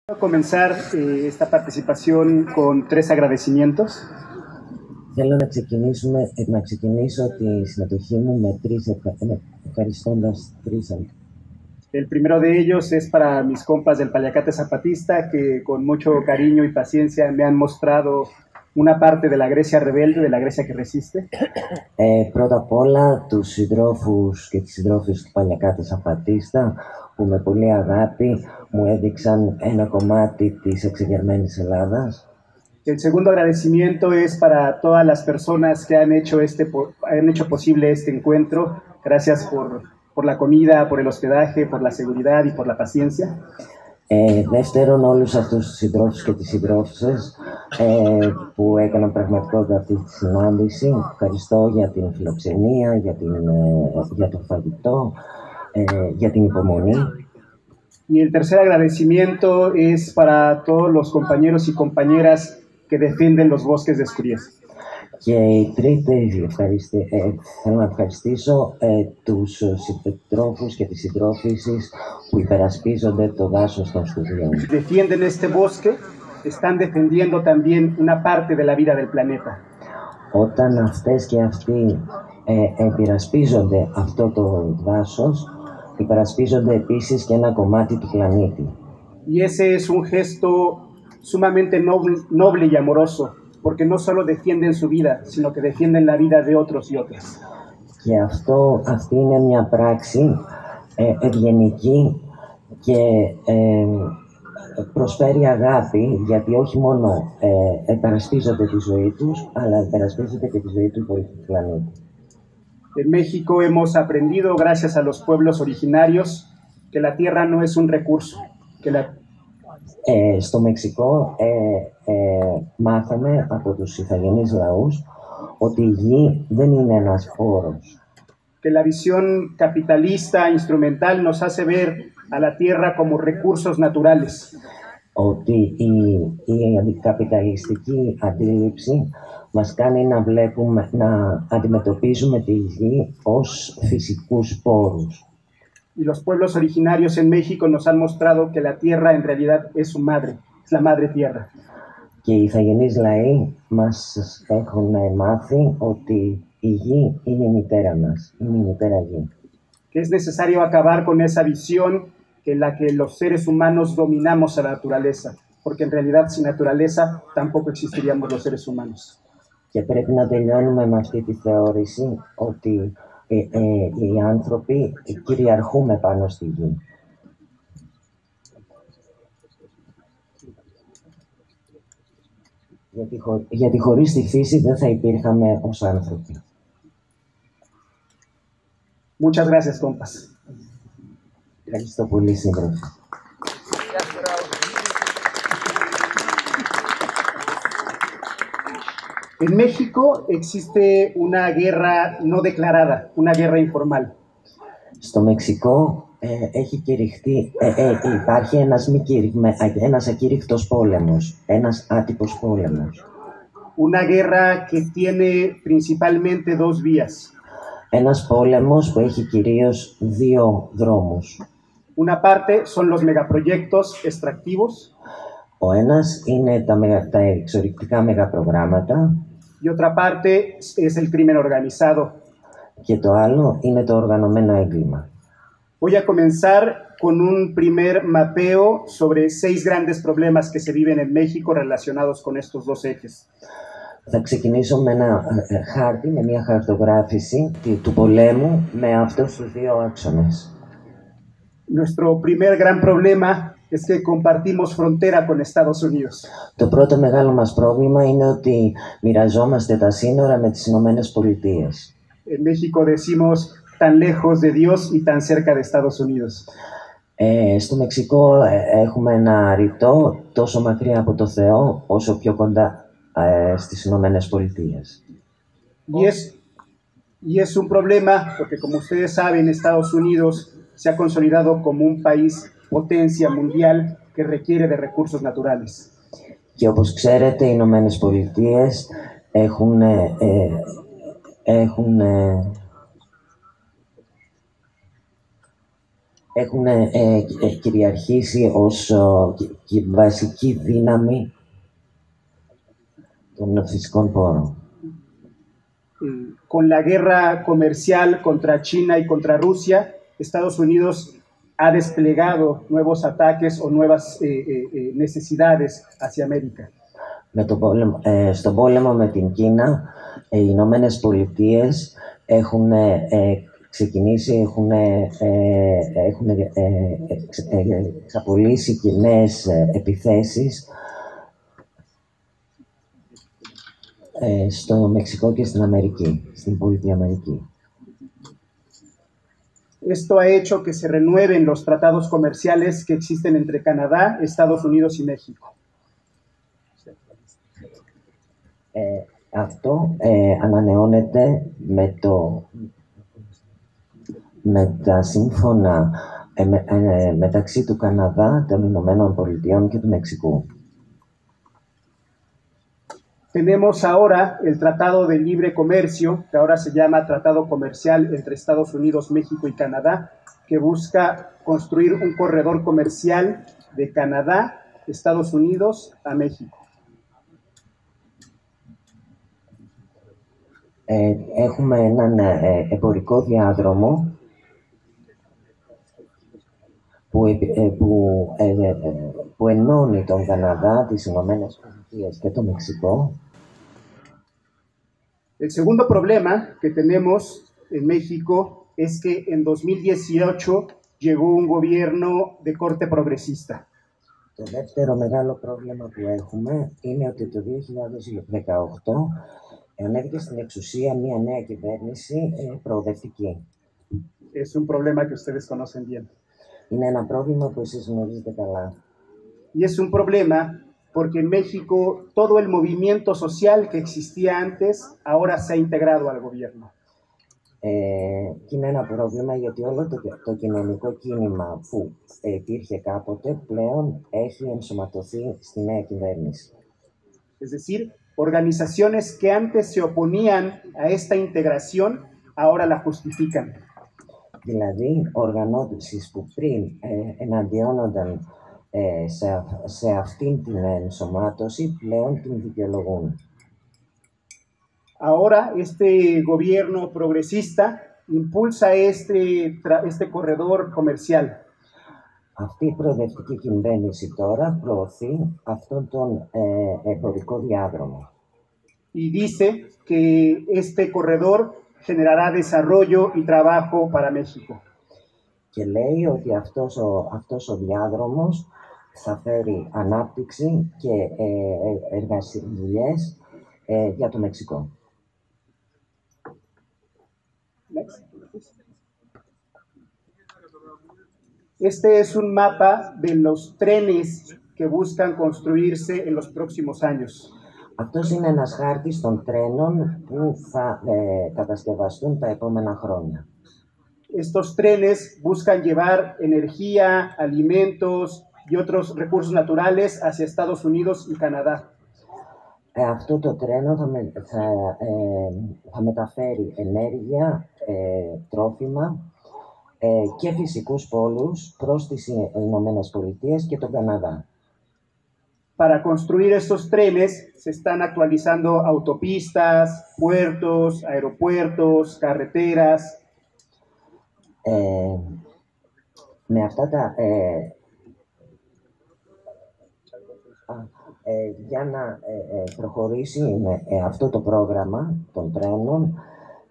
Quiero comenzar esta participación con tres agradecimientos. Θέλω να ξεκινήσω τη συμμετοχή μου με ευχαριστώντας τρεις. El primero de ellos es para mis compas del Paliacate Zapatista, que con mucho cariño y paciencia me han mostrado una parte de la Grecia rebelde, de la Grecia que resiste. Πρώτα απ' όλα τους συντρόφους και τις συντρόφους του Παλιακάτε Zapatista, που με πολύ αγάπη μου έδειξαν ένα κομμάτι της εξεγερμένης Ελλάδας. El segundo agradecimiento es para todas las personas que han hecho posible este encuentro. Gracias por la comida, por el hospedaje, por la seguridad y por la paciencia. Δεύτερον, όλους αυτούς τους συντρόφους και τις συντρόφισσες που έκαναν πραγματικότητα αυτή τη συνάντηση. Ευχαριστώ για την φιλοξενία, για το φαγητό, για την υπομονή. Y el tercer agradecimiento es para todos los compañeros y compañeras que defienden los bosques de Escurias. Και η τρίτη θέλω να ευχαριστήσω τους συντρόφους και τις συντρόφισσες που υπερασπίζονται το δάσος των Σκουριών. Defienden este bosque, están defendiendo también una parte de la vida del planeta. Όταν αυτές και αυτοί υπερασπίζονται αυτό το δάσος, υπερασπίζονται επίσης και ένα κομμάτι του πλανήτη. Y ese es un gesto sumamente noble y amoroso, porque no solo defienden su vida, sino que defienden la vida de otros y otras. Και αυτή είναι μια πράξη ευγενική και προσφέρει αγάπη, γιατί όχι μόνο υπερασπίζονται τη ζωή τους, αλλά υπερασπίζονται και τη ζωή του υπόλοιπου πλανήτη. En México hemos aprendido, gracias a los pueblos originarios, que la tierra no es un recurso, Στο Μεξικό μάθαμε από τους ηθαγενείς λαούς ότι η γη δεν είναι ένας φόρος. Que la visión capitalista instrumental nos hace ver a la tierra como recursos naturales. Ότι η καπιταλιστική αντίληψη μας κάνει να αντιμετωπίζουμε τη γη ως φυσικούς πόρους. Y los pueblos originarios en México nos han mostrado que la tierra en realidad es su madre, es la madre tierra. Και οι ηθαγενείς λαοί μας έχουν μάθει ότι η γη είναι η μητέρα μας, είναι η μητέρα γη. Que es necesario acabar con esa visión en la que los seres humanos dominamos a la naturaleza, porque en realidad sin naturaleza tampoco existiríamos los seres humanos. Και πρέπει να τελειώνουμε με αυτή τη θεώρηση ότι οι άνθρωποι κυριαρχούμε πάνω στη γη. Γιατί χωρίς τη φύση δεν θα υπήρχαμε ως άνθρωποι. Muchas gracias, compas. Ευχαριστώ πολύ, σύντροφοι. En México existe una guerra no declarada, una guerra informal. Στο Μεξικό υπάρχει ένας ακήρυκτος πόλεμος, ένας άτυπος πόλεμος. Una guerra que tiene principalmente dos vías. Ένας πόλεμος που έχει κυρίως δύο δρόμους. Una parte son los megaproyectos extractivos. Ο ένας είναι τα εξορυκτικά μεγαπρογράμματα. Y otra parte es el crimen organizado. Και το άλλο είναι το οργανωμένο έγκλημα. Voy a comenzar con un primer mapeo sobre 6 grandes problemas que se viven en México relacionados con estos dos ejes. Θα ξεκινήσω με ένα χάρτη, με μια χαρτογράφηση του πολέμου με αυτούς τους δύο άξονες. Nuestro primer gran problema es que compartimos frontera con Estados Unidos. Το πρώτο μεγάλο μας πρόβλημα είναι ότι μοιραζόμαστε τα σύνορα με τις Ηνωμένες Πολιτείες. En México decimos tan lejos de Dios y tan cerca de Estados Unidos. Στο Μεξικό έχουμε ένα ρητό τόσο μακριά από το Θεό όσο πιο κοντά στις Ηνωμένες Πολιτείες. Y es un problema porque, como ustedes saben, Estados Unidos se ha consolidado como un país potencia mundial que requiere de recursos naturales. Και όπως ξέρετε, οι Ηνωμένες Πολιτείες έχουν κυριαρχήσει ως βασική δύναμη των φυσικών πόρων. Con la guerra comercial contra China y contra Rusia, Estados Unidos ha desplegado nuevos ataques o nuevas necesidades hacia América. Στον πόλεμο με την Κίνα, οι Ηνωμένες Πολιτείες έχουν ξεκινήσει, έχουν εξαπολύσει κοινές επιθέσεις στο Μεξικό και στην Αμερική, στην υπόλοιπη Αμερική. Esto ha hecho que se renueven los tratados comerciales que existen entre Canadá, Estados Unidos y México. Αυτό ανανεώνεται με τα σύμφωνα μεταξύ του Καναδά, των Ηνωμένων Πολιτειών και του Μεξικού. Tenemos ahora el Tratado de Libre Comercio, que ahora se llama Tratado Comercial entre Estados Unidos, México y Canadá, que busca construir un corredor comercial de Canadá, Estados Unidos a México. Έχουμε έναν εμπορικό διάδρομο που ενώνει τον Καναδά, τις Ηνωμένες Πολιτείες και το Μεξικό. El segundo problema que tenemos en México es que en 2018 llegó un gobierno de corte progresista. Το δεύτερο μεγάλο πρόβλημα που έχουμε είναι ότι το 2018 ανέβηκε στην εξουσία μια νέα κυβέρνηση προοδευτική. Es un problema que ustedes conocen bien. Είναι ένα πρόβλημα που εσείς γνωρίζετε καλά. Y es un problema porque en México todo el movimiento social que existía antes ahora se ha integrado al gobierno. Και είναι ένα πρόβλημα γιατί όλο το κοινωνικό κίνημα που υπήρχε κάποτε πλέον έχει ενσωματωθεί στη νέα κυβέρνηση. Es decir, organizaciones que antes se oponían a esta integración ahora la justifican. Δηλαδή, οργανώσεις που πριν εναντιώνονταν σε αυτήν την ενσωμάτωση πλέον την δικαιολογούν. Ahora este gobierno progresista impulsa este corredor comercial. Αυτή η προοδευτική κυβέρνηση τώρα προωθεί αυτόν τον εμπορικό διάδρομο. Y dice que este corredor generará desarrollo y trabajo para México. Και λέει ότι αυτός ο διάδρομος θα φέρει ανάπτυξη και εργασίες για το Μεξικό. Este es un mapa de los trenes que buscan construirse en los próximos años. Αυτός είναι ένας χάρτης των τρένων που θα κατασκευαστούν τα επόμενα χρόνια. Estos trenes buscan llevar energía, alimentos y otros recursos naturales hacia Estados Unidos y Canadá. Αυτό το τρένο θα μεταφέρει ενέργεια, τρόφιμα και φυσικούς πόρους προς τις Ηνωμένες Πολιτείες και τον Καναδά. Para construir estos trenes se están actualizando autopistas, puertos, aeropuertos, carreteras. Με αυτά τα για να προχωρήσει με αυτό το πρόγραμμα των τρένων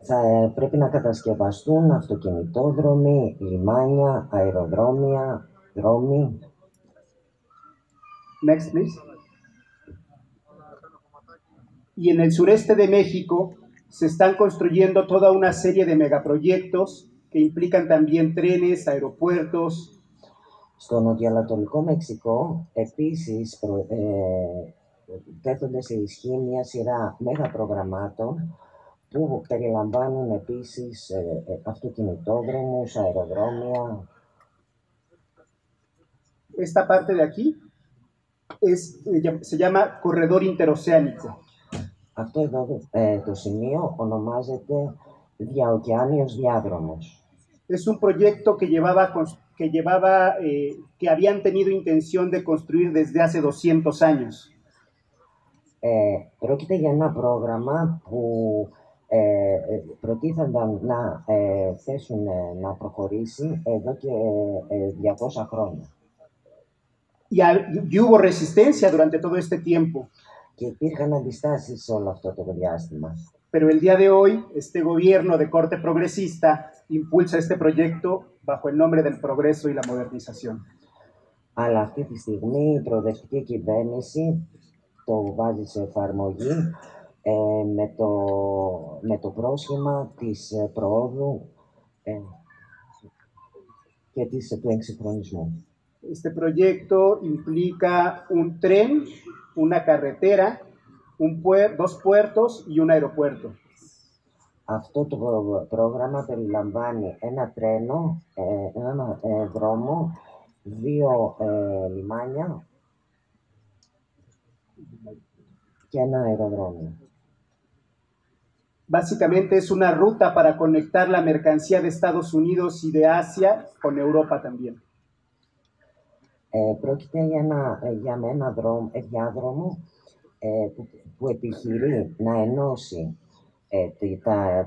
θα πρέπει να κατασκευαστούν αυτοκινητόδρομοι, λιμάνια, αεροδρόμια, δρόμοι. Next, please. Y en el sureste de México se están construyendo toda una serie de megaproyectos que implican también trenes, aeropuertos. Στο νοτιοανατολικό Μεξικό επίσης θέτονται σε ισχύ μια σειρά μεγαπρογραμμάτων που περιλαμβάνουν επίσης αυτοκινητόδρομους, αεροδρόμια. Esta parte de aquí se llama corredor interoceánico. Αυτό εδώ το σημείο ονομάζεται διαοκεάνιος διάδρομος. Es un proyecto que habían tenido intención de construir desde hace 200 años. Πρόκειται για ένα πρόγραμμα που προτίθενταν να θέσουν να προχωρήσει εδώ και 200 χρόνια. Y hubo resistencia durante todo este tiempo. Και υπήρχαν αντιστάσεις σε όλο αυτό το διάστημα. Pero el día de hoy, este gobierno de corte progresista impulsa este proyecto bajo el nombre del progreso y la modernización. Αλλά αυτή τη στιγμή η προοδευτική κυβέρνηση το βάζει σε εφαρμογή με το πρόσχημα της προόδου και του εξυγχρονισμού. Este proyecto implica un tren, una carretera, dos puertos y un aeropuerto. Αυτό το πρόγραμμα περιλαμβάνει ένα τρένο, ένα δρόμο, 2 λιμάνια και ένα αεροδρόμιο. Básicamente es una ruta para conectar la mercancía de Estados Unidos y de Asia con Europa también. Πρόκειται για ένα διάδρομο που επιχειρεί να ενώσει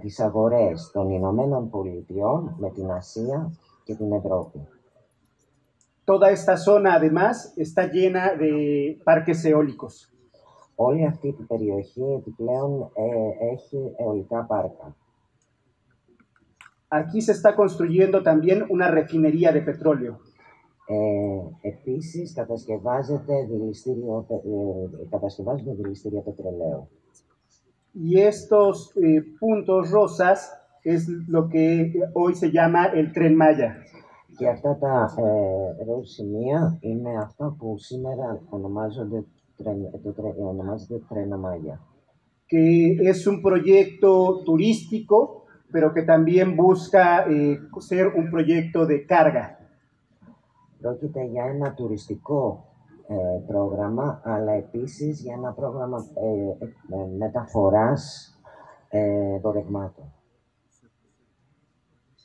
τις αγορές των Ηνωμένων Πολιτειών με την Ασία και την Ευρώπη. Toda esta zona además está llena de parques eólicos. Όλη αυτή η περιοχή επιπλέον έχει αιωλικά πάρκα. Aquí se está construyendo también una refinería de petróleo. Επίσης κατασκευάζονται δηληστήρια πετρελαίου. Y estos puntos rosas es lo que hoy se llama el Tren Maya. Και αυτά τα ροζ σημεία είναι αυτά που σήμερα ονομάζονται Τρένα Μάγια. Que es un proyecto turístico, pero que también busca ser un proyecto de carga. Πρόκειται για ένα τουριστικό πρόγραμμα, αλλά επίσης για ένα πρόγραμμα μεταφοράς εμπορευμάτων.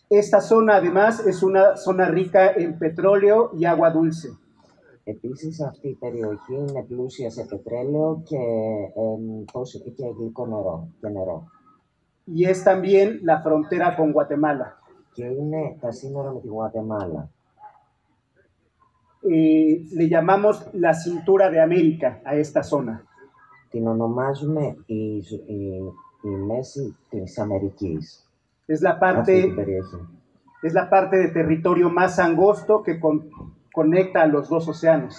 Esta zona además es una zona rica en petróleo y agua dulce. Επίσης αυτή η περιοχή είναι πλούσια σε πετρέλαιο και γλυκό νερό. Y es también la frontera con Guatemala. Και είναι τα σύνορα με τη Γουατεμάλα. Le llamamos la cintura de América a esta zona. Την ονομάζουμε η μέση της Αμερικής. Es la parte de territorio más angosto que conecta a los dos océanos.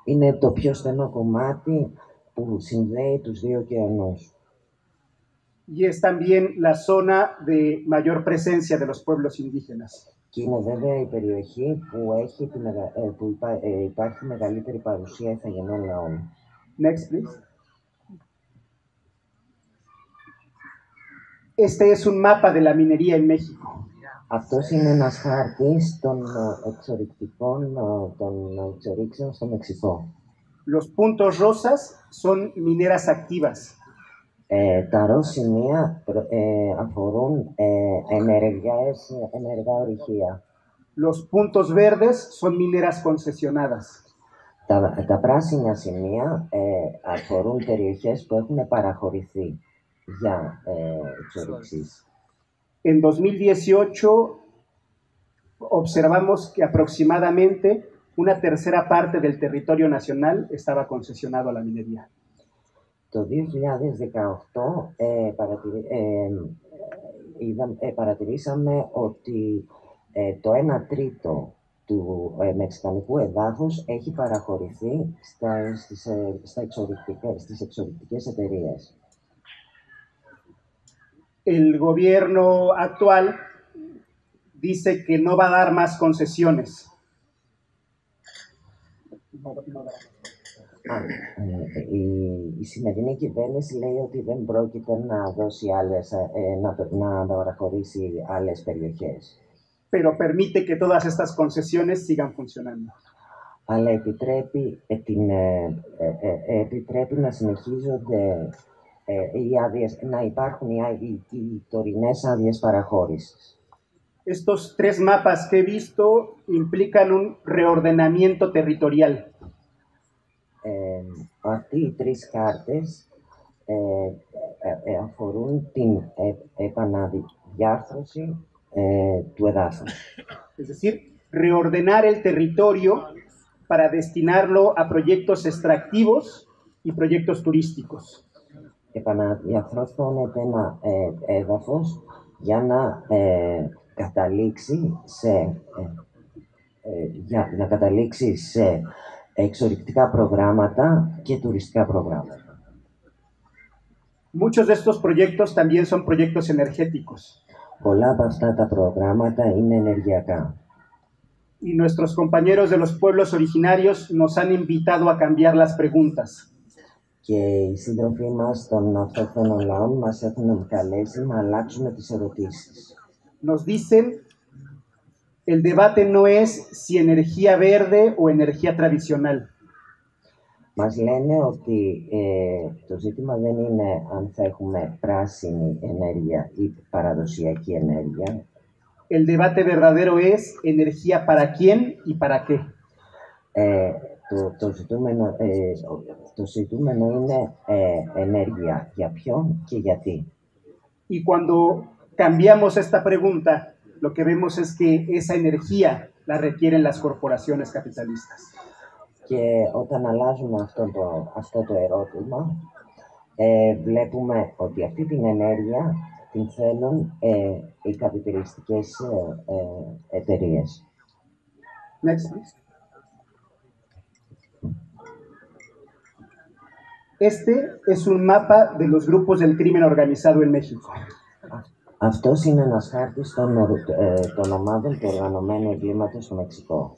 Είναι το πιο στενό κομμάτι που συνδέει τους δύο ωκεανούς. Y es también la zona de mayor presencia de los pueblos indígenas. Και είναι βέβαια η περιοχή που υπάρχει μεγαλύτερη παρουσία ηθαγενών λαών. Next, please. Este es un mapa de la minería en México. Αυτός είναι ένας χάρτης των εξορίξεων στο Μεξικό. Los puntos rosas son mineras activas. Τα ροζ σημεία αφορούν ενεργά ορυχεία. Los puntos verdes son mineras concesionadas. Τα πράσινα σημεία αφορούν περιοχές που έχουν παραχωρηθεί για εξορίξεις. En 2018 observamos que aproximadamente una tercera parte del territorio nacional estaba concesionado a la minería. Το 2018 παρατηρήσαμε ότι το 1 τρίτο του μεξικανικού εδάφους έχει παραχωρηθεί στις εξορυκτικές εταιρείες. El gobierno actual dice que no va a dar más concesiones. Η σημερινή κυβέρνηση λέει ότι δεν πρόκειται να δώσει να παραχωρήσει άλλες περιοχές. Pero permite que todas estas concesiones sigan funcionando. Αλλά επιτρέπει να συνεχίζονται να υπάρχουν οι τωρινές άδειες παραχώρησης. Estos tres mapas que he visto implican un reordenamiento territorial. Αυτοί οι τρεις κάρτες αφορούν την επαναδιάρθρωση του εδάφους. Es decir, reordenar el territorio para destinarlo a proyectos extractivos y proyectos turísticos. Επαναδιαρθρώνεται ένα έδαφος για να καταλήξει σε εξορρυκτικά προγράμματα και τουριστικά προγράμματα. Muchos de estos proyectos también son proyectos energéticos. Πολλά από αυτά τα προγράμματα είναι ενεργειακά. Y nuestros compañeros de los pueblos originarios nos han invitado a cambiar las preguntas. Και οι σύντροφοι μας των αυτόχθονων λαών μας έχουν καλέσει να αλλάξουμε τις ερωτήσεις. Nos dicen, el debate no es si energía verde o energía tradicional. Μας λένε ότι το ζήτημα δεν είναι αν θα έχουμε πράσινη ενέργεια ή παραδοσιακή ενέργεια. El debate verdadero es energía para quién y para qué. Το ζητούμενο είναι ενέργεια για ποιον και γιατί. Y cuando cambiamos esta pregunta, lo que vemos es que esa energía la requieren las corporaciones capitalistas. Και όταν αλλάζουμε αυτό το ερώτημα, βλέπουμε ότι αυτή την ενέργεια την θέλουν οι καπιταλιστικές εταιρείες. Next, please. Este es un mapa de los grupos del crimen organizado en México. Αυτός είναι ένας χάρτης των ομάδων του οργανωμένου εγκλήματος στο Μεξικό.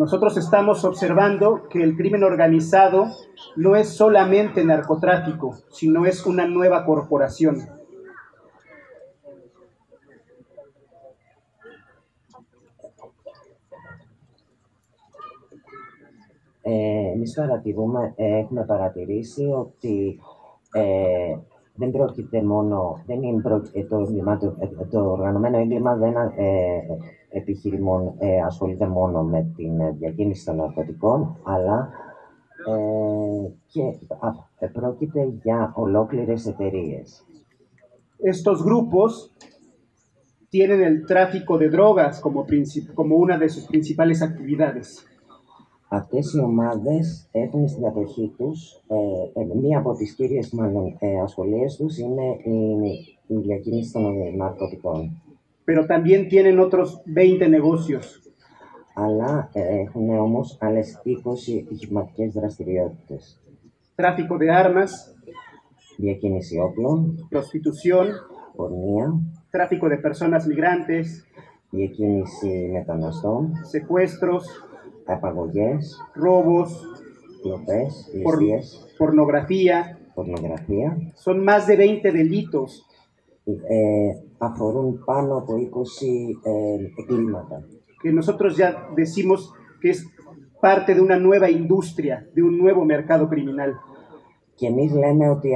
Nosotros estamos observando que el crimen organizado no es solamente narcotráfico, sino es una nueva corporación. Εμείς έχουμε παρατηρήσει ότι δεν πρόκειται μόνο, το οργανωμένο έγκλημα δεν ασχολείται μόνο με την διακίνηση των ναρκωτικών, αλλά και πρόκειται για ολόκληρες εταιρείες. Estos grupos tienen el tráfico de drogas como una de sus principales actividades. Αυτές οι ομάδες έχουν στη διαδοχή τους, μία από τις κύριες ασχολίες τους είναι η διακίνηση των ναρκωτικών. Pero también tienen otros 20 negocios. Αλλά έχουν όμως άλλες 20 επιχειρηματικές δραστηριότητες. Tráfico de armas, διακίνηση όπλων, prostitución, πορνεία, tráfico de personas migrantes, διακίνηση μεταναστών, secuestros, απαγωγές, robos, κλοπές, ληστείες, pornografía. Son más de 20 delitos. Αφορούν πάνω από 20 εγκλήματα. Que nosotros ya decimos que es parte de una nueva industria, de un nuevo mercado criminal. Και εμείς λέμε ότι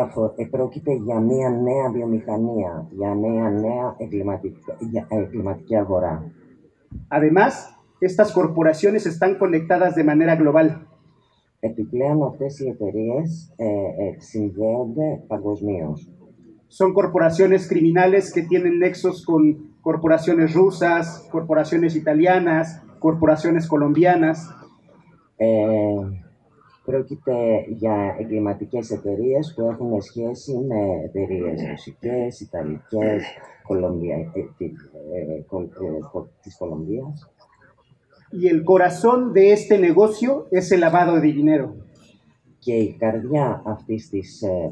πρόκειται για μια νέα βιομηχανία, για μια νέα εγκληματική αγορά. Además, estas corporaciones están conectadas de manera global. Επιπλέον αυτές οι εταιρείες συνδέονται παγκοσμίως. Son corporaciones criminales que tienen nexos con corporaciones rusas, corporaciones italianas, corporaciones colombianas. Πρόκειται για εγκληματικές εταιρείες που έχουν σχέση με εταιρείες ρωσικές, ιταλικές, της Κολομβίας. Y el corazón de este negocio es el lavado de dinero. Και η καρδιά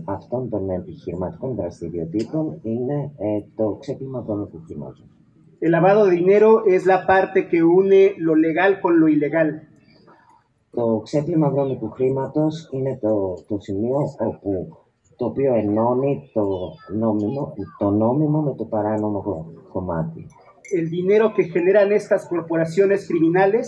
αυτών των επιχειρηματικών δραστηριοτήτων είναι το ξέπλυμα βρώμικου χρήματος. El lavado de dinero es la parte que une lo legal con lo ilegal. Το ξέπλυμα βρώμικου χρήματος είναι το σημείο το οποίο ενώνει το νόμιμο με το παράνομο κομμάτι. El dinero que generan estas corporaciones criminales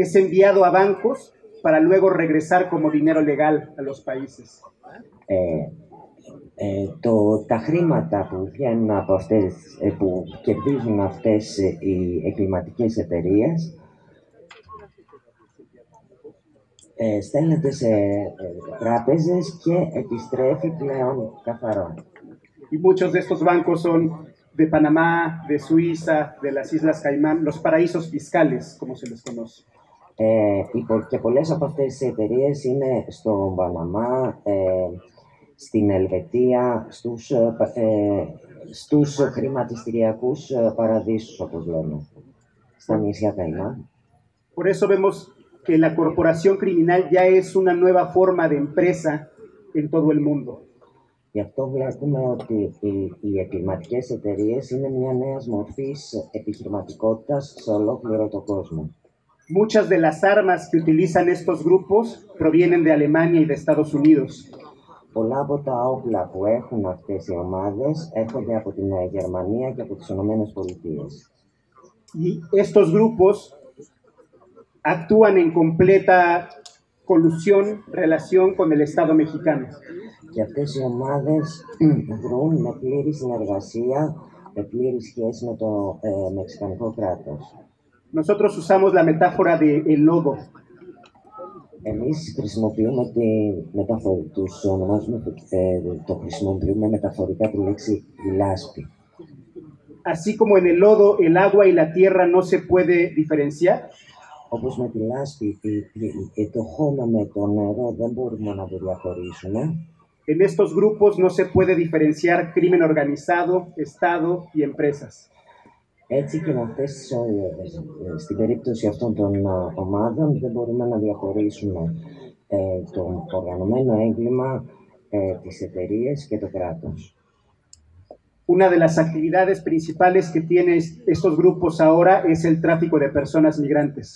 es enviado a bancos para luego regresar como dinero legal a los países. Τα χρήματα που βγαίνουν από αυτές, που κερδίζουν αυτές οι εγκληματικές εταιρείες στέλνεται σε τράπεζες και επιστρέφει πλέον καθαρό. Y muchos de estos bancos son de Panamá, de Suiza, de las Islas Caimán, los paraísos fiscales, como se les conoce. Και πολλές από αυτές τις εταιρείες είναι στο Παναμά, στην Ελβετία, στους χρηματιστηριακούς παραδείσους, όπως λέμε, στα νησιά Καϊμάν. Por eso vemos que la corporación criminal ya es una nueva forma de empresa en todo el mundo. Γι' αυτό βλέπουμε ότι οι εγκληματικές εταιρείες είναι μια νέα μορφή επιχειρηματικότητας σε ολόκληρο τον κόσμο. Muchas de las armas que utilizan estos grupos provienen de Alemania y de Estados Unidos. Πολλά από τα όπλα που έχουν αυτές οι ομάδες έρχονται από την Γερμανία και από τις Ηνωμένες Πολιτείες. Y estos grupos actúan en completa colusión, relación con el Estado mexicano. Και αυτές οι ομάδες δρούν με πλήρη συνεργασία, με πλήρη σχέση με το μεξικανικό κράτος. Nosotros usamos la metáfora de el lodo. Εμείς χρησιμοποιούμε χρησιμοποιούμε μεταφορικά τη λέξη λάσπη. Así como en el lodo el agua y la tierra no se puede diferenciar. Όπως με τη λάσπη, το χώμα με το νερό δεν μπορούμε να το διαχωρίσουμε. En estos grupos no se puede diferenciar crimen organizado, Estado y empresas. Έτσι και στην περίπτωση αυτών των ομάδων δεν μπορούμε να διαχωρίσουμε το οργανωμένο έγκλημα, τις εταιρείες και το κράτος. Una de las actividades principales que tienen estos grupos ahora es el tráfico de personas migrantes.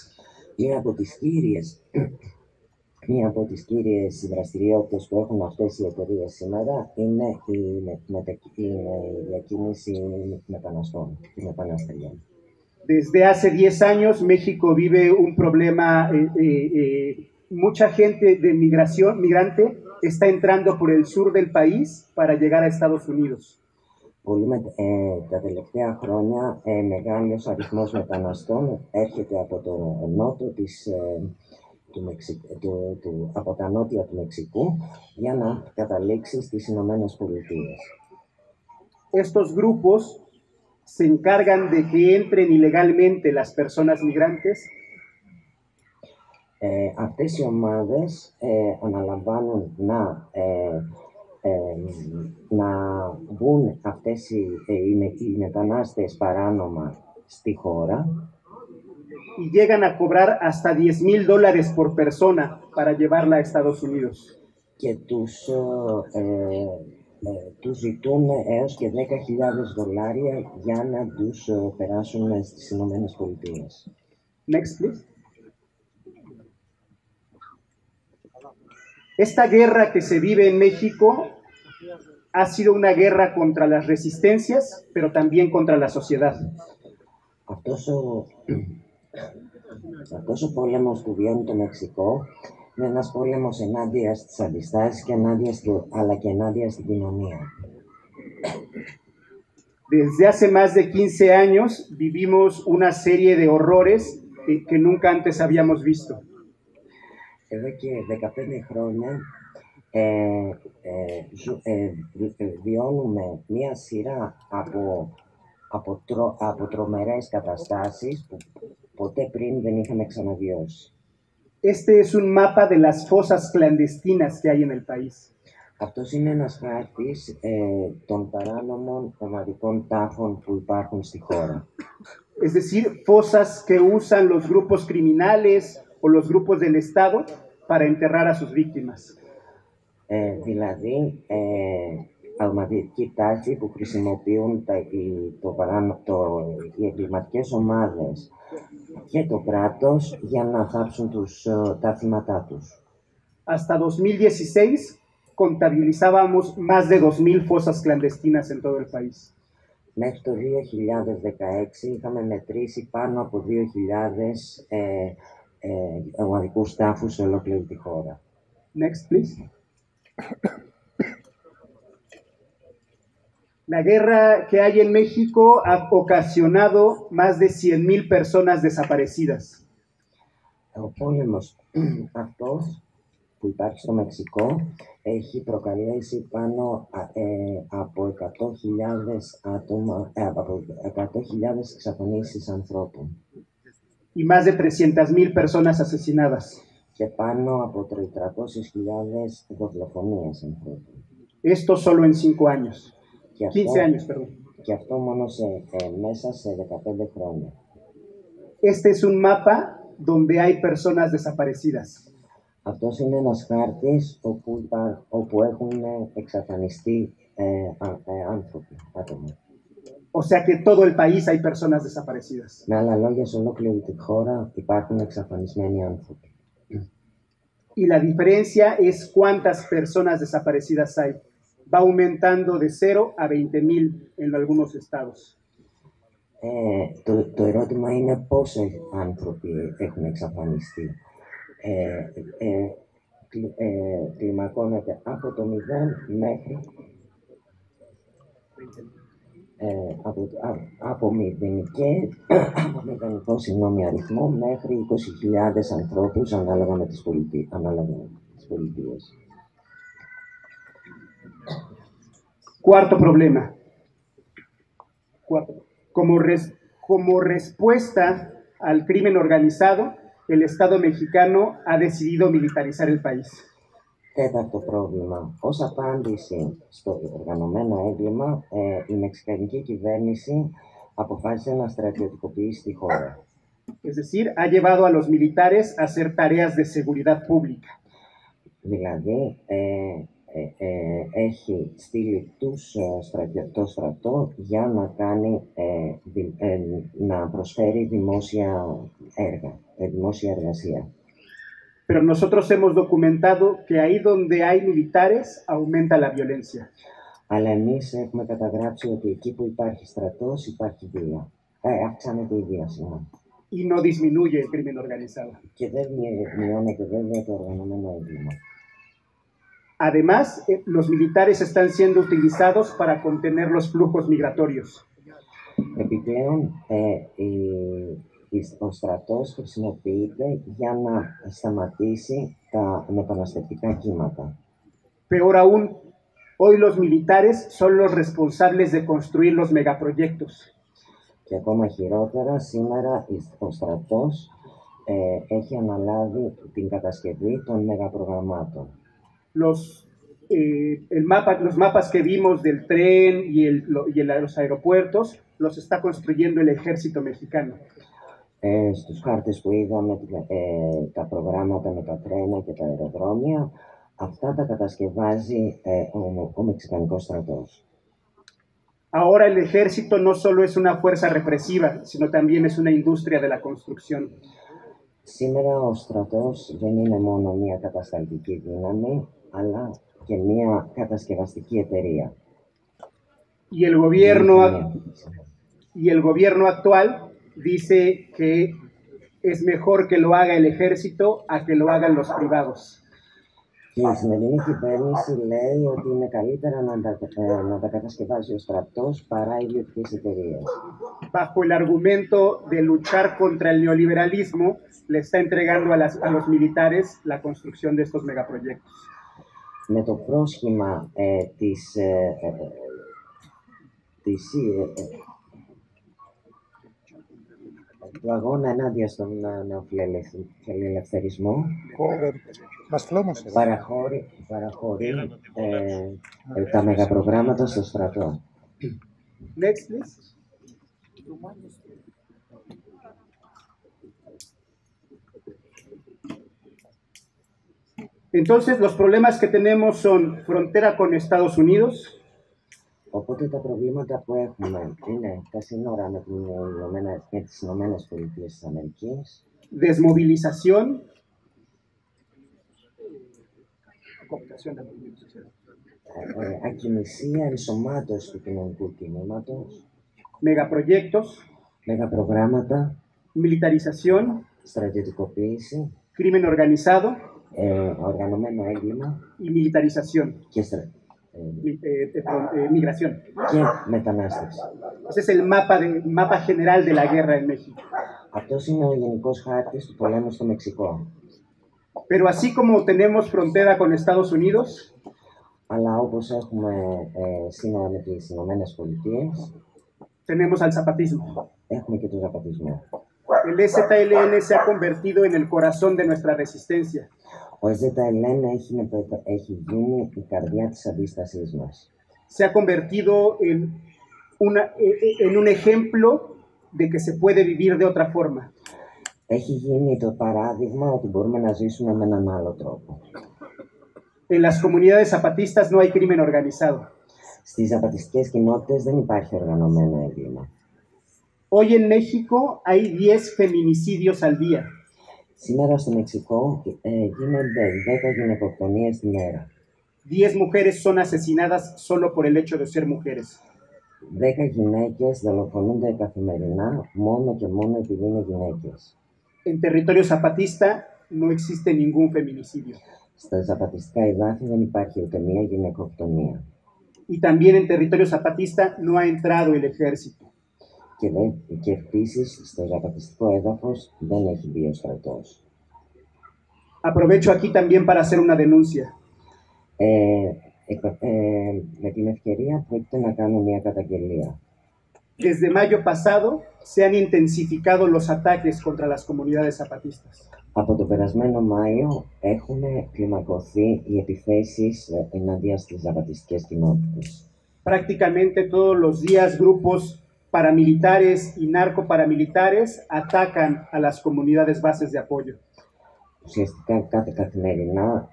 Μία από τις κύριες δραστηριότητες που έχουν αυτές οι εταιρείες σήμερα είναι η διακίνηση μεταναστών, η μεταναστευτία. Desde hace 10 años México vive un problema, mucha gente de migrante está entrando por el sur del país para llegar a Estados Unidos. Τα τελευταία χρόνια μεγάλος αριθμός μεταναστών έρχεται από το νότο από τα νότια του Μεξικού για να καταλήξει στις Ηνωμένες Πολιτείες. Estos grupos se encargan de que entren ilegalmente las personas migrantes. Αυτές οι ομάδες αναλαμβάνουν να μπουν αυτές οι μετανάστες παράνομα στη χώρα y llegan a cobrar hasta $10,000 por persona para llevarla a Estados Unidos. Και τους ζητούν έως και $10,000 για να τους περάσουν στις Ηνωμένες Πολιτείες. Next, please. Esta guerra que se vive en México ha sido una guerra contra las resistencias, pero también contra la sociedad. Αυτός ο πόλεμος που βιώνει το Μεξικό είναι ένας πόλεμος ενάντια στις αντιστάσεις αλλά και ενάντια στην κοινωνία. Desde hace más de 15 años vivimos una serie de horrores que nunca antes habíamos visto. Εδώ και 15 χρόνια βιώνουμε μία σειρά από τρομερές καταστάσεις που ποτέ πριν δεν είχαμε ξαναβιώσει. Este es un mapa de las fosas clandestinas que hay en el país. Αυτός είναι ένας χάρτης των παράνομων ομαδικών τάφων που υπάρχουν στη χώρα. Es decir, fosas que usan los grupos criminales o los grupos del Estado para enterrar a sus víctimas. Δηλαδή, ομαδική τάφη που χρησιμοποιούν οι εγκληματικές ομάδες και το κράτος για να θάψουν τα θύματά τους. Hasta 2016 contabilizábamos más de 2,000 fosas clandestinas en todo el país. Μέχρι το 2016 είχαμε μετρήσει πάνω από 2,000 ομαδικούς τάφους σε ολόκληρη τη χώρα. Next, please. La guerra que hay en México ha ocasionado más de 100,000 personas desaparecidas. Ο πόλεμος αυτός που υπάρχει στο Μεξικό έχει προκαλέσει πάνω από 100.000 άτομα, από 100.000 εξαφανίσεις ανθρώπων. Y más de 300,000 personas asesinadas. Και πάνω από 300.000 δολοφονίες ανθρώπων. Esto solo en 5 años. 15 años, perdón. Και αυτό μόνο μέσα σε 15 χρόνια. Este es un mapa donde hay personas desaparecidas. Αυτός είναι ένας χάρτης όπου έχουν εξαφανιστεί άνθρωποι, άτομα. O sea que todo el país hay personas desaparecidas. Με άλλα λόγια, σε ολόκληρη τη χώρα υπάρχουν εξαφανισμένοι άνθρωποι. Y la diferencia es cuántas personas desaparecidas hay. Va aumentando de 0 a 20,000 en algunos estados. Το ερώτημα είναι πόσοι άνθρωποι έχουν εξαφανιστεί. Κλιμακώνεται από το 0 μέχρι από μηδενικό αριθμό μέχρι 20.000 ανθρώπους ανάλογα με τις πολιτείες. Cuarto problema. Como respuesta al crimen organizado, el Estado mexicano ha decidido militarizar el país. Τέταρτο πρόβλημα. Ως απάντηση στο οργανωμένο έγκλημα, η μεξικανική κυβέρνηση αποφάσισε να στρατιωτικοποιήσει τη χώρα. Es decir, ha llevado a los militares a hacer tareas de seguridad pública. Δηλαδή, έχει στείλει το στρατό για να προσφέρει δημόσια εργασία. Pero nosotros hemos documentado que ahí donde hay militares aumenta la violencia. Αλλά εμείς έχουμε καταγράψει ότι εκεί που υπάρχει στρατός υπάρχει βία. Αυξάνεται η βία, συγγνώμη. Y no disminuye el crimen organizado. Και δεν μειώνεται βέβαια το οργανωμένο έγκλημα. Además, los militares están siendo utilizados para contener los flujos migratorios. Επιπλέον, ο στρατός χρησιμοποιείται για να σταματήσει τα μεταναστευτικά κύματα. Peor aún, hoy los militares son los responsables de construir los megaproyectos. Και ακόμα χειρότερα, σήμερα ο στρατός έχει αναλάβει την κατασκευή των μεγαπρογραμμάτων. Los mapas que vimos del tren y los aeropuertos los está construyendo el ejército mexicano. Στους χάρτες που είδαμε τα προγράμματα με τα τρένα και τα αεροδρόμια, αυτά τα κατασκευάζει ο Μεξικανικός στρατός. Ahora el ejército no solo es una fuerza represiva, sino también es una industria de la construcción. Σήμερα ο στρατός δεν είναι μόνο μια κατασταλτική δύναμη, αλλά και μια κατασκευαστική εταιρεία. Y el gobierno actual dice que es mejor que lo haga el ejército a que lo hagan los privados. Και η σημερινή κυβέρνηση λέει ότι είναι καλύτερα να τα κατασκευάσει ο στρατός παρά οι ιδιωτικές εταιρείες. Bajo el argumento de luchar contra el neoliberalismo, le está entregando a los militares la construcción de estos megaproyectos. Με το πρόσχημα του αγώνα ενάντια στον νεοφιλελευθερισμό, παραχωρεί τα μεγαπρογράμματα στο στρατό. Next, please. Entonces, los problemas que tenemos son frontera con Estados Unidos. Οπότε τα προβλήματα που έχουμε είναι τα σύνορα με τις Ηνωμένες Πολιτείες της Αμερικής. Desmovilización. Ακινησία, ενσωμάτωση του κοινωνικού κινήματος. Megaproyectos. Μεγαπρογράμματα. Militarización. στρατιωτικοποίηση, crimen organizado οργανωμένο έγκλημα y militarización, και, migración. και μετανάστευση. Ese es el mapa general de la guerra en México. Αυτός είναι ο γενικός χάρτης του πολέμου στο Μεξικό. Pero así como tenemos frontera con Estados Unidos, Αλλά όπως έχουμε σύνορα με τις Ηνωμένες Πολιτείες, tenemos al zapatismo. έχουμε και τον ζαπατισμό. El EZLN se ha convertido en el corazón de nuestra resistencia. Ο EZLN έχει γίνει η καρδιά της αντίστασής μας. Se ha convertido en un ejemplo de que se puede vivir de otra forma. Έχει γίνει το παράδειγμα ότι μπορούμε να ζήσουμε με έναν άλλο τρόπο. En las comunidades zapatistas no hay crimen organizado. Στις ζαπατιστικές κοινότητες δεν υπάρχει οργανωμένο έγκλημα. Hoy en México hay 10 feminicidios al día. Σήμερα στο Μεξικό γίνονται 10 γυναικοκτονίες τη μέρα. 10 mujeres son asesinadas solo por el hecho de ser mujeres. 10 γυναίκες δολοφονούνται καθημερινά μόνο και μόνο επειδή είναι γυναίκες. En territorio zapatista no existe ningún feminicidio. Στα ζαπατιστικά εδάφη δεν υπάρχει ούτε μία γυναικοκτονία. Y también en territorio zapatista no ha entrado el ejército. Και επίσης στο ζαπατιστικό έδαφος δεν έχει μπει ο στρατός. Aprovecho aquí también para hacer una denuncia. Με την ευκαιρία πρόκειται να κάνω μια καταγγελία. Desde mayo pasado se han intensificado los ataques contra las comunidades zapatistas. Από το περασμένο Μάιο έχουν κλιμακωθεί οι επιθέσεις εναντίον στις ζαπατιστικές κοινότητες. Prácticamente todos los días grupos paramilitares y narcoparamilitares atacan a las comunidades bases de apoyo. Ουσιαστικά κάθε καθημερινά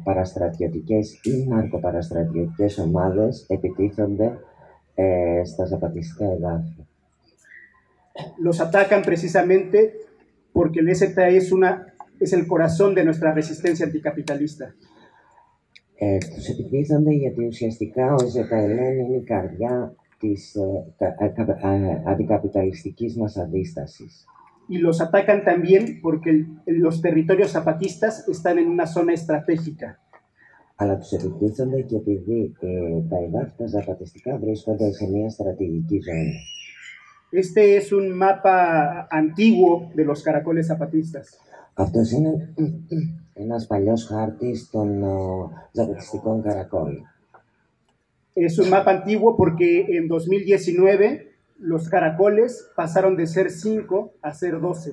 παραστρατιωτικές ή ναρκοπαραστρατιωτικές ομάδες επιτίθενται στα ζαπατιστικά εδάφη. Los atacan precisamente porque el EZ es el corazón de nuestra resistencia anticapitalista. Τους επιτίθενται γιατί ουσιαστικά ο EZLN είναι η καρδιά της αντικαπιταλιστικής μας αντίστασης. Y los atacan también porque los territorios zapatistas están en una zona estratégica. Αλλά τους επιτίθενται και επειδή τα εδάφη τα ζαπατιστικά βρίσκονται σε μια στρατηγική ζώνη. Este es un mapa antiguo de los caracoles zapatistas. Αυτός είναι ένας παλιός χάρτης των ζαπατιστικών καρακόλ. Es un mapa antiguo porque en 2019 los caracoles pasaron de ser 5 a ser 12.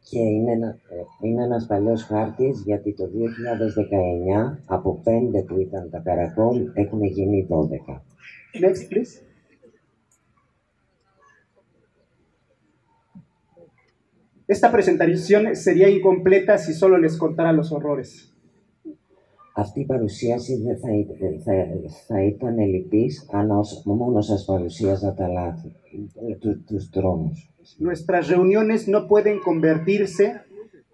Και είναι ένας παλιός χάρτης γιατί το 2019 από 5 που ήταν τα καρακόλ έχουν γίνει 12. Next, please. Esta presentación sería incompleta si solo les contara los horrores. Αυτή η παρουσίαση δεν θα ήταν ελλειπής αν μόνο σας παρουσίαζα τα λάθη, τους δρόμους. Nuestras reuniones no pueden convertirse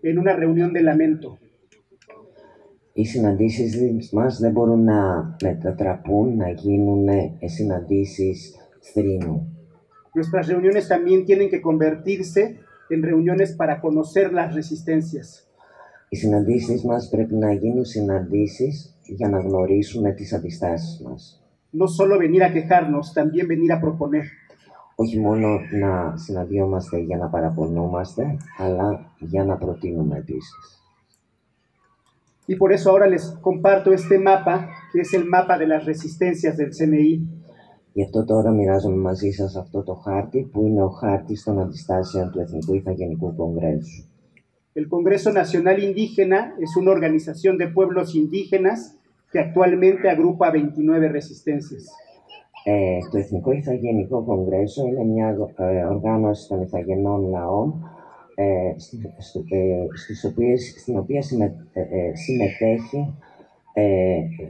en una reunión de lamento. Οι συναντήσεις μας δεν μπορούν να μετατραπούν, να γίνουν συναντήσεις θρήνου. Nuestras reuniones también tienen que convertirse en reuniones para conocer las resistencias. Οι συναντήσεις μας πρέπει να γίνουν συναντήσεις για να γνωρίσουμε τις αντιστάσεις μας. No solo venir a quejarnos, también venir a proponer. Όχι μόνο να συναντιόμαστε για να παραπονούμαστε, αλλά για να προτείνουμε επίσης. Y por eso ahora les comparto este mapa, que es el mapa de las resistencias del CNI. Γι' αυτό τώρα μοιράζομαι μαζί σας αυτό το χάρτη, που είναι ο χάρτης των αντιστάσεων του Εθνικού Ιθαγενικού Κογκρέσου. El Congreso Nacional Indígena es una organización de pueblos indígenas que actualmente agrupa 29 resistencias. Το Εθνικό Ιθαγενικό Κογκρέσο είναι μια οργάνωση των Ιθαγενών λαών, στην οποία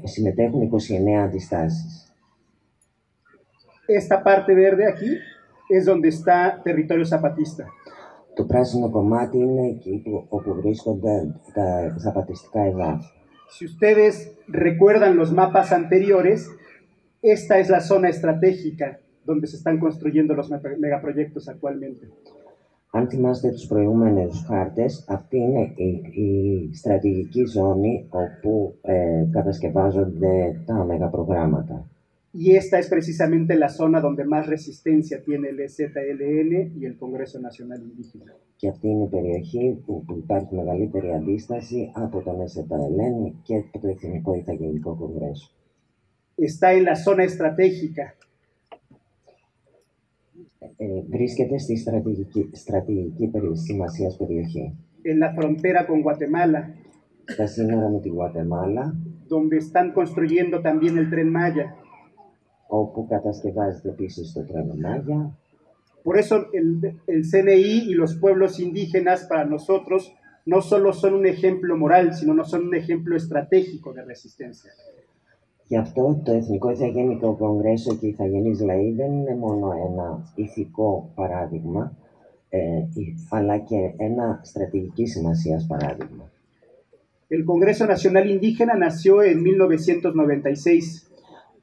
συμμετέχουν 29 αντιστάσεις. Esta parte verde aquí es donde está territorio zapatista. Το πράσινο κομμάτι είναι εκεί όπου βρίσκονται τα ζαπατιστικά εδάφη. Si ustedes recuerdan los mapas anteriores, esta es la zona estratégica donde se están construyendo los megaproyectos actualmente. Αν θυμάστε τους προηγούμενους χάρτες, αυτή είναι η στρατηγική ζώνη όπου κατασκευάζονται τα μεγαπρογράμματα. Y esta es precisamente la zona donde más resistencia tiene el EZLN y el Congreso Nacional Indígena. Και αυτή είναι η περιοχή που υπάρχει μεγαλύτερη αντίσταση από τον EZLN και από το Εθνικό Ηθαγενικό Κογκρέσο. Está en la zona estratégica. Βρίσκεται στη στρατηγική σημασίας περιοχή. En la frontera con Guatemala. Στα σύνορα με τη Γουατεμάλα. Donde están construyendo también el Tren Maya. Όπου κατασκευάζεται επίσης το τρένο Μάγια. Por eso el CNI y los pueblos indígenas para nosotros no solo son un ejemplo moral, sino no son un ejemplo estratégico de resistencia. Γι' αυτό το Εθνικό Ηθαγενικό Κογκρέσο και οι Ηθαγενείς Λαοί δεν είναι μόνο ένα ηθικό παράδειγμα, αλλά και ένα στρατηγικής σημασίας παράδειγμα. El Congreso Nacional Indígena nació en 1996.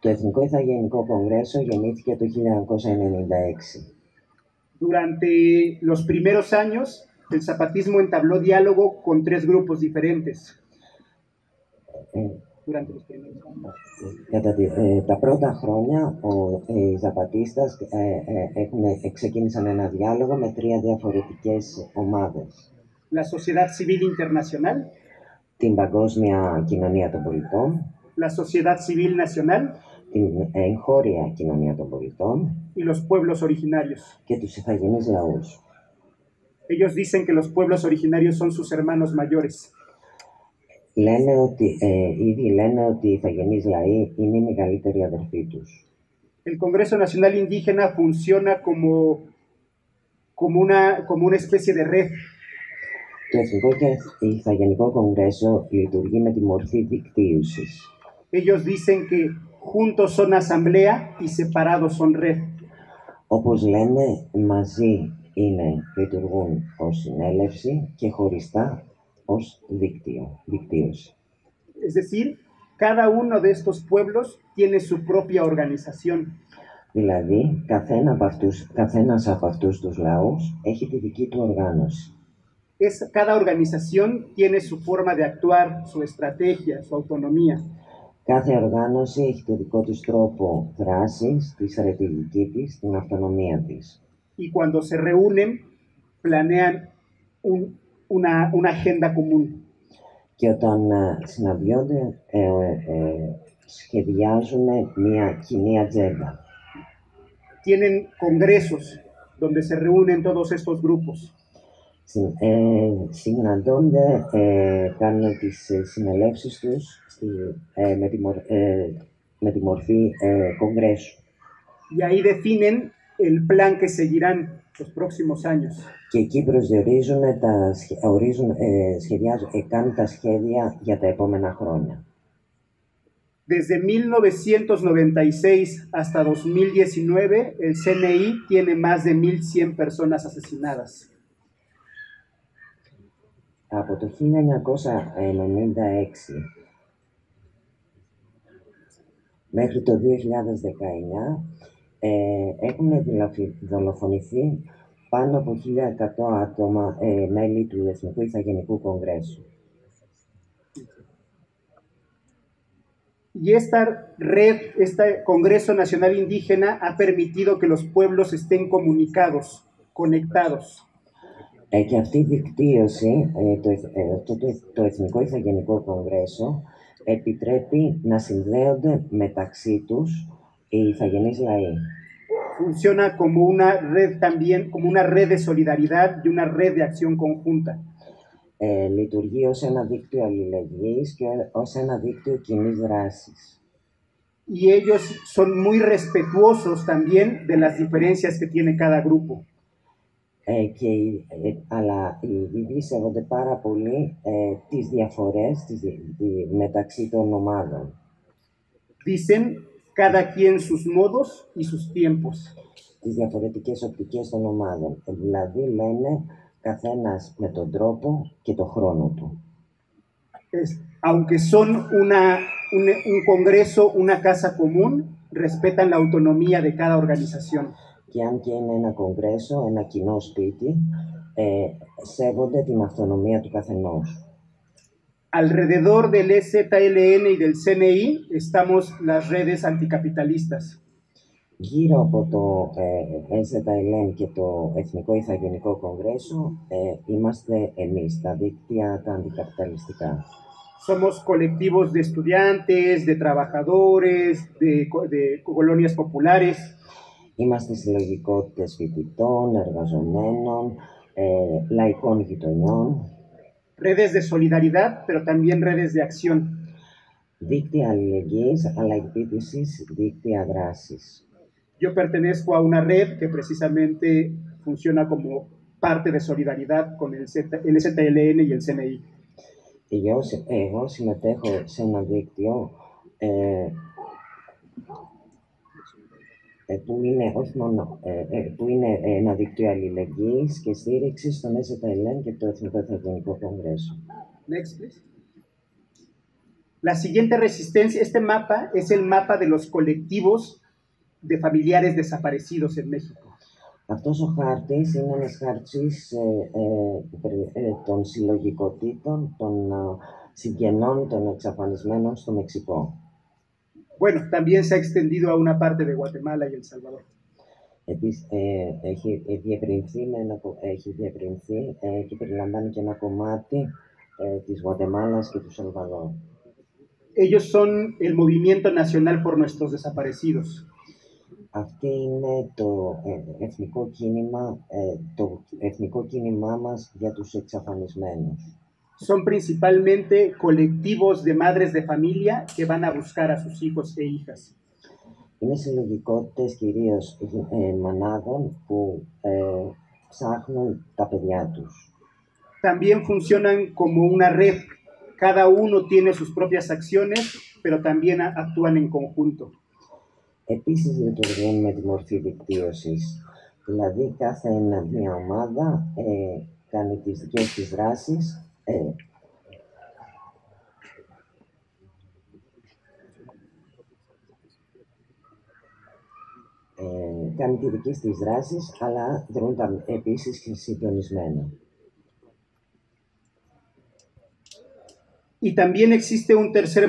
Το Εθνικό Ηθαγενικό Κογκρέσο γεννήθηκε το 1996. Durante los primeros años, el zapatismo entabló diálogo con 3 grupos diferentes. Durante los primeros años. Κατά τα πρώτα χρόνια, οι Ζαπατίστες ξεκίνησαν ένα διάλογο με 3 διαφορετικές ομάδες. La sociedad civil internacional. Την Παγκόσμια Κοινωνία των Πολιτών. La sociedad civil nacional. Την εγχώρια κοινωνία των πολιτών y los pueblos originarios. Και τους ηθαγενείς λαούς. Ellos dicen que los pueblos originarios son sus hermanos mayores. Ήδη λένε ότι οι ηθαγενείς λαοί είναι οι μεγαλύτεροι αδερφοί τους. El Congreso Nacional Indígena funciona como una especie de red. Το Εθνικό και Ηθαγενικό Κογκρέσο λειτουργεί με τη μορφή δικτύωσης. Ellos dicen que juntos son asamblea y separados son red. Όπως λένε, μαζί λειτουργούν ως συνέλευση και χωριστά ως δικτύωση. Es decir, cada uno de estos pueblos tiene su propia organización. Δηλαδή, καθένας από αυτούς τους λαούς έχει τη δική του οργάνωση. Cada organización tiene su forma de actuar, su estrategia, su autonomía. Κάθε οργάνωση έχει το δικό της τρόπο δράσης, τη στρατηγική της, την αυτονομία της. Y cuando se reúnen, planean una agenda común. Και όταν συναντιόνται, σχεδιάζουν μια κοινή ατζέντα. Tienen congresos donde se reúnen todos estos grupos. Συναντώνται, κάνουν τις συνελεύσεις τους με τη μορφή κογκρέσου. Y ahí definen el plan que seguirán los próximos años. Και εκεί προσδιορίζουν, κάνουν τα σχέδια για τα επόμενα χρόνια. Desde 1996 hasta 2019, el CNI tiene más de 1.100 personas asesinadas. Από το 1996 μέχρι το 2019 έχουν δολοφονηθεί πάνω από 1.100 άτομα μέλη του Εθνικού Ηθαγενικού Κογκρέσου. Y esta red, este Congreso Nacional Indígena ha permitido que los pueblos estén comunicados, conectados. Και αυτή η δικτύωση, το Εθνικό Ηθαγενικό Κογκρέσο, επιτρέπει να συνδέονται μεταξύ τους οι ηθαγενείς λαοί. Funciona como una red también, como una red de solidaridad y una red de acción conjunta. Λειτουργεί ως ένα δίκτυο αλληλεγγύης και ως ένα δίκτυο κοινής δράσης. Y ellos son muy respetuosos también de las diferencias que tiene cada grupo. Αλλά οι ίδιοι σέβονται πάρα πολύ τις διαφορές μεταξύ των ομάδων. Dicen cada quien sus modos y sus tiempos. Τις διαφορετικές οπτικές των ομάδων. Δηλαδή λένε καθένας με τον τρόπο και τον χρόνο του. Aunque son un congreso, una casa común, respetan la autonomía de cada organización. Και αν και είναι ένα κογκρέσο, ένα κοινό σπίτι, σέβονται την αυτονομία του καθενός. Alrededor del EZLN y del CNI estamos las redes anticapitalistas. Γύρω από το ΕΖΕΛ και το Εθνικό Ιθαγενικό Κογκρέσο είμαστε εμείς, τα δίκτυα τα αντικαπιταλιστικά. Somos colectivos de estudiantes, de trabajadores, de colonias populares. Είμαστε συλλογικότητες φοιτητών, εργαζομένων, λαϊκών γειτονιών. Redes de solidaridad, pero también redes de acción. Δίκτυα αλληλεγγύης, αλλά επίσης δίκτυα δράσης. Yo pertenezco a una red que precisamente funciona como parte de solidaridad con el ZLN y el CNI. Εγώ συμμετέχω σε ένα δίκτυο που είναι ένα δίκτυο αλληλεγγύης και στήριξης στον ΕΖΕΛ και το Εθνικό Ιθαγενικό Κογκρέσο. Next, please. La siguiente resistencia, este mapa es el mapa de los colectivos de familiares desaparecidos en México. Αυτός ο χάρτης είναι ένας χάρτης των συλλογικοτήτων, των συγγενών των εξαφανισμένων στο Μεξικό. Bueno, también se ha extendido a una parte de Guatemala y El Salvador. Επίσης, έχει διευρυνθεί και περιλαμβάνει και ένα κομμάτι της Γουατεμάλας και του Σαλβαδόρ. Ellos son el Movimiento Nacional por Nuestros Desaparecidos. Αυτή είναι το εθνικό κίνημά μας για τους εξαφανισμένους. Son principalmente colectivos de madres de familia que van a buscar a sus hijos e hijas. Είναι συλλογικότητες κυρίως μανάδων που ψάχνουν τα παιδιά τους. También funcionan como una red. Cada uno tiene sus propias acciones, pero también actúan en conjunto. Επίσης λειτουργούν με τη μορφή δικτύωσης. Δηλαδή κάθε μια ομάδα κάνει τις δικές της δράσεις κάνει τη δική της δράσεις, αλλά δρούν επίσης και συντονισμένα. Y también existe un tercer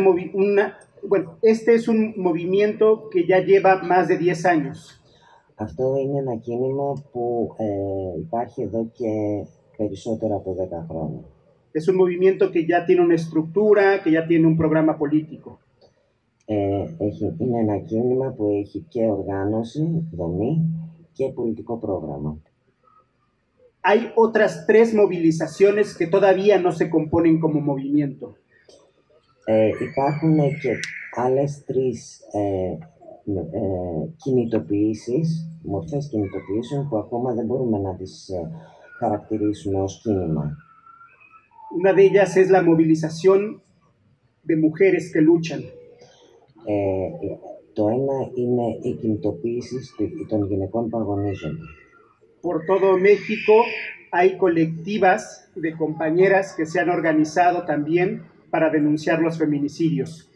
bueno, este es un movimiento que ya lleva más de 10 años. Αυτό είναι ένα κίνημα που υπάρχει εδώ και περισσότερο από 10 χρόνια. Es un movimiento que ya tiene una estructura, que ya tiene un programa político. Είναι ένα κίνημα που έχει και οργάνωση, δομή και πολιτικό πρόγραμμα. Hay otras 3 movilizaciones que todavía no se componen como movimiento. Υπάρχουν και άλλες 3 κινητοποιήσεις, μορφές κινητοποιήσεων που ακόμα δεν μπορούμε να τις χαρακτηρίσουμε ως κίνημα. Una de ellas es la movilización de mujeres que luchan. Το ένα είναι οι κινητοποιήσεις των γυναικών που αγωνίζονται. Por todo México hay colectivas de compañeras que se han organizado también para denunciar los feminicidios.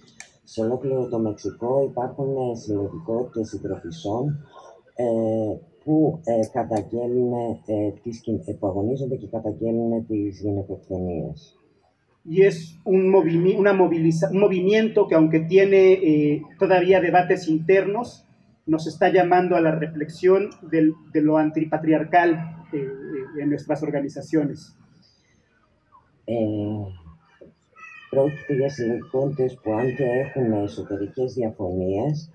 Σε ολόκληρο το Μεξικό υπάρχουν συλλογικότητες συντροφισσών που αγωνίζονται και καταγγέλνουν τις γυναικοκτονίες. Y es un movimiento que, aunque tiene todavía debates internos, nos está llamando a la reflexión de lo antipatriarcal en nuestras organizaciones. Πρόκειται για συλλογικότητες που, αν και έχουν εσωτερικές διαφωνίες,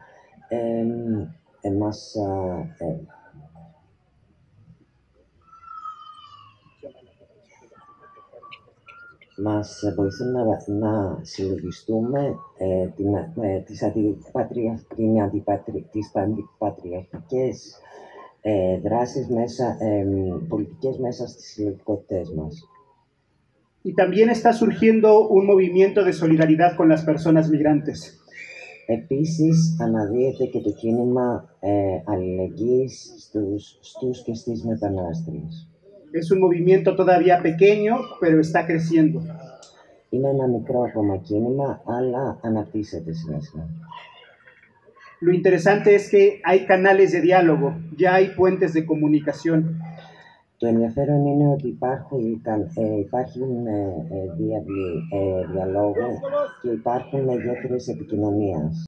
μας βοηθούν να συλλογιστούμε τις αντιπατριαρχικές δράσεις πολιτικές μέσα στις συλλογικότητες μας. Y también está surgiendo un movimiento de solidaridad con las personas migrantes. Επίσης, αναδύεται και το κίνημα αλληλεγγύης στους και στις μετανάστριες. Es un movimiento todavía pequeño, pero está creciendo. Είναι ένα μικρό ακόμα κίνημα, αλλά αναπτύσσεται σιγά-σιγά. Lo interesante es que hay canales de diálogo, ya hay puentes de comunicación. Το ενδιαφέρον είναι ότι υπάρχουν διαλόγου και υπάρχουν γέφυρες επικοινωνίας.